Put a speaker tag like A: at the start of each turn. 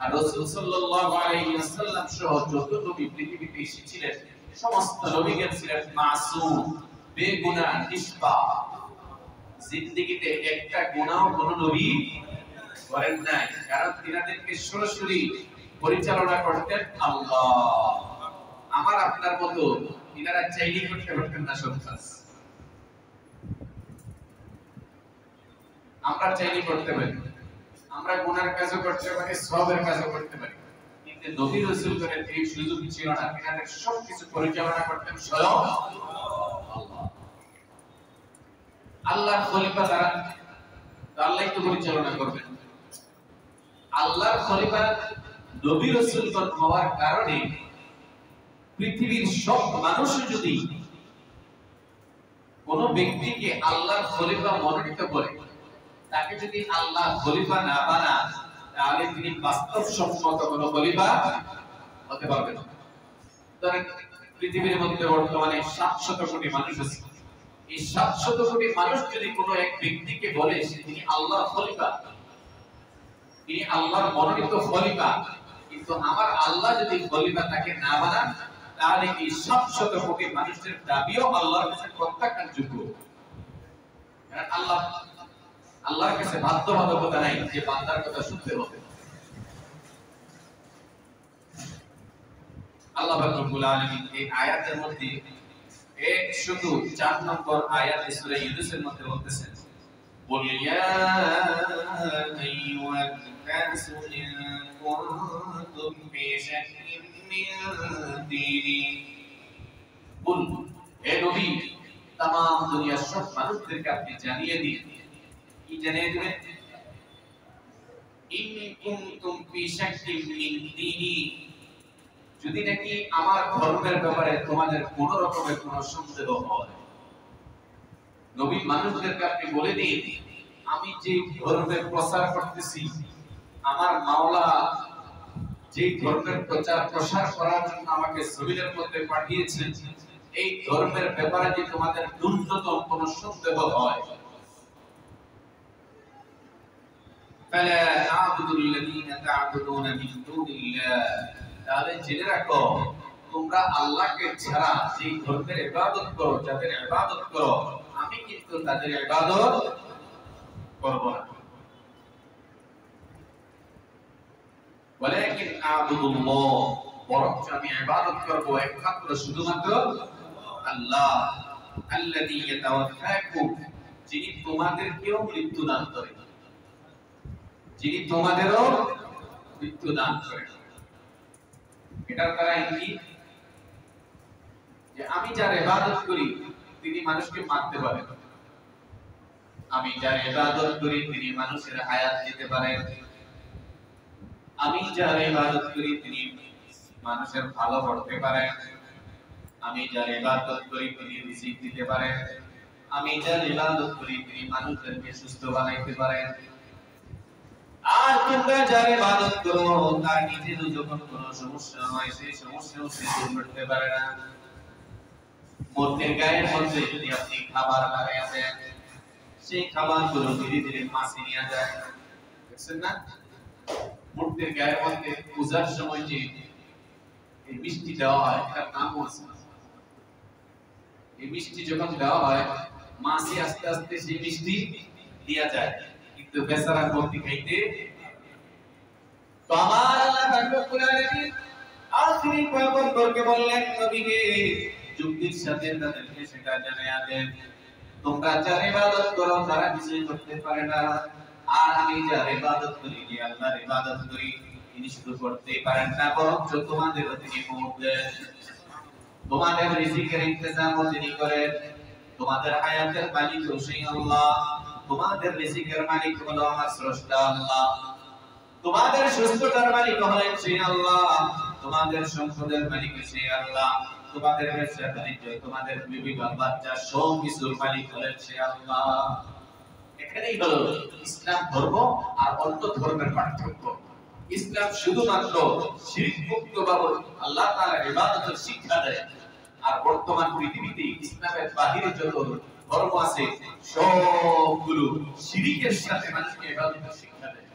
A: আর রাসূল সাল্লাল্লাহু আলাইহি ওয়াসাল্লাম সহ যত নবী পৃথিবীতে এসেছিলেন সমস্ত নবীগণ ছিলেন মাসুম, বেগুনাহ, নিষ্পাপ। জিন্দেগিতে একটা গুনাহও কোন নবী করেন নাই, কারণ তিনাদেরকে সরাসরি পরিচালনা করতেন আল্লাহ। আমার আপনার মতো তিনারা চাইলে করতে পারতেন না সব কাজ, আমরা চাইলে করতে পারি। আমরা গুনার কাজও করতে পারি, সওয়াবের কাজও করতে পারি, কিন্তু নবী রাসূলগণের এই সুযোগ ছিল না। তিনাদের সবকিছু পরিচালনা করতেন স্বয়ং আল্লাহ। আল্লাহর খলিফা তারা, আল্লাহই তো পরিচালনা করবেন। আল্লাহর খলিফা নবী রাসূলগণ হওয়ার কারণে পৃথিবীর সব মানুষ যদি কোন ব্যক্তিকে আল্লাহর খলিফা মনোনীত করে, তাকে যদি আল্লাহ খলিফা না বানান, তাহলে তিনি বাস্তবসম্মত কোন খলিফা হতে পারবেন না। ধরেন পৃথিবীর মধ্যে বর্তমানে 700 কোটি মানুষ আছে। এই 700 কোটি মানুষ যদি কোনো এক ব্যক্তিকে বলে তিনি আল্লাহর খলিফা, তিনি আল্লাহর মনোনীত খলিফা, কিন্তু আমার আল্লাহ যদি খলিফা তাকে না বানান, তাহলে এই 700 কোটি মানুষের দাবিও আল্লাহর কাছে প্রত্যাখ্যানযোগ্য। কারণ আল্লাহর কাছে বাধ্যবাধকতা নাই যে বান্দার কথা শুনতে হবে। আল্লাহ রাব্বুল আলামিন এই আয়াতের মধ্যে 104 নম্বর আয়াতে সূরা ইউনূসের মধ্যে বলতেছেন, বল ইয়া আইয়ুহান নাসু ইন কুনতুম ফি শাক্কিন মিন দীনি, বল হে নবী तमाम দুনিয়ার সব মানুষদেরকে আপনি জানিয়ে দিন। কি জানিয়ে দিবেন? ইন কুনতুম ফি শাক্কিন মিন দীনি, যদি নাকি আমার ধর্মের ব্যাপারে তোমাদের কোন রকমের কোন সন্দেহ হয়, নবী মানুষদেরকে আপনি বলে দিন, আমি যে ধর্মের প্রচার করতেছি, আমার মাওলা যে ধর্মের প্রচার প্রসার করার জন্য আমাকে জমিনের মধ্যে পাঠিয়েছেন, এই ধর্মের ব্যাপারে যে তোমাদের ন্যূনতম কোন সন্দেহ হয়, ফালা আ'বুদুল্লাযীনা তা'বুদুনা মিন দুনিল্লাহ, তাহলে জেনে রাখো তোমরা আল্লাহকে ছাড়া যে ধর্মের ইবাদত করো, যাদের ইবাদত করো, আমি কিন্তু তাদের ইবাদত করব না। ওয়ালাকিন আ'বুদুল্লাহ, বরং আমি ইবাদত করব একমাত্র শুধুমাত্র আল্লাহ, আল্লাযী ইয়াতাওয়াফাকুম, যিনি তোমাদেরকেও মৃত্যু দান করেন, যিনি তোমাদেরও মৃত্যু দান করেন। এটার দ্বারা কি যে আমি যার ইবাদত করি তিনি মানুষকে মারতে পারেন, আমি যার ইবাদত করি তিনি মানুষের হায়াত দিতে পারেন, আমি যার ইবাদত করি তিনি মানুষের ভালো করতে পারেন, আমি যার ইবাদত করি তিনি রিজিক দিতে পারেন, আমি যার ইবাদত করি তিনি মানুষদেরকে সুস্থ বানাইতে পারেন। আর তোমরা যার ইবাদত করো তার নিজেরও যখন কোনো সমস্যা হয় সেই সমস্যাও সে দূর করতে পারে না। মুরগির গায়ের মধ্যে যদি আপনি খাবার লাগাইয়া দেন, সেই খাবারগুলো ধীরে ধীরে মাছি নিয়ে যায়, দেখছেন না? মুরগির গায়ের মধ্যে পূজার সময় যে এই মিষ্টি দেওয়া হয়, তার নামও আছে। এই মিষ্টি যখন দেওয়া হয়, মাছি আস্তে আস্তে সেই মিষ্টি দিয়া যায়, কিন্তু বেচারা মুরগি খাইতে। তো আমার আল্লাহ রাব্বুল আলামিন আখিরি পয়গম্বরকে বললেন, নবীকে যুক্তির সাথে তাদেরকে সেটা জানিয়ে দেন, তোমরা যার ইবাদত করো তারা কিছুই করতে পারে না, আর আমি যার ইবাদত করি, যে আল্লাহর ইবাদত করি, তিনি শুধু করতেই পারেন না, বরং তোমাদেরও তিনি মত দেন, তোমাদের রিজিকের ইন্তজামও তিনি করেন, তোমাদের হায়াতের মালিক সেই আল্লাহ, তোমাদের রিজিকের মালিক হলো আমার স্রষ্টা আল্লাহ, তোমাদের সুস্থতার মালিক হলেন সেই আল্লাহ, তোমাদের সম্পদের মালিক সেই আল্লাহ, তোমাদের ব্যবসা বাণিজ্য, তোমাদের বিবি বাচ্চা সব কিছুর মালিক হলেন সেই আল্লাহ। এখানেই হলো ইসলাম ধর্ম আর অন্য ধর্মের পার্থক্য। ইসলাম শুধুমাত্র শিরক মুক্তভাবে আল্লাহ তাআলার ইবাদতের শিক্ষা দেয়, আর বর্তমান পৃথিবীতে ইসলামের বাহিরে যত ধর্ম আছে সবগুলো শিরকের সাথে মানুষকে ইবাদতের শিক্ষা দেয়।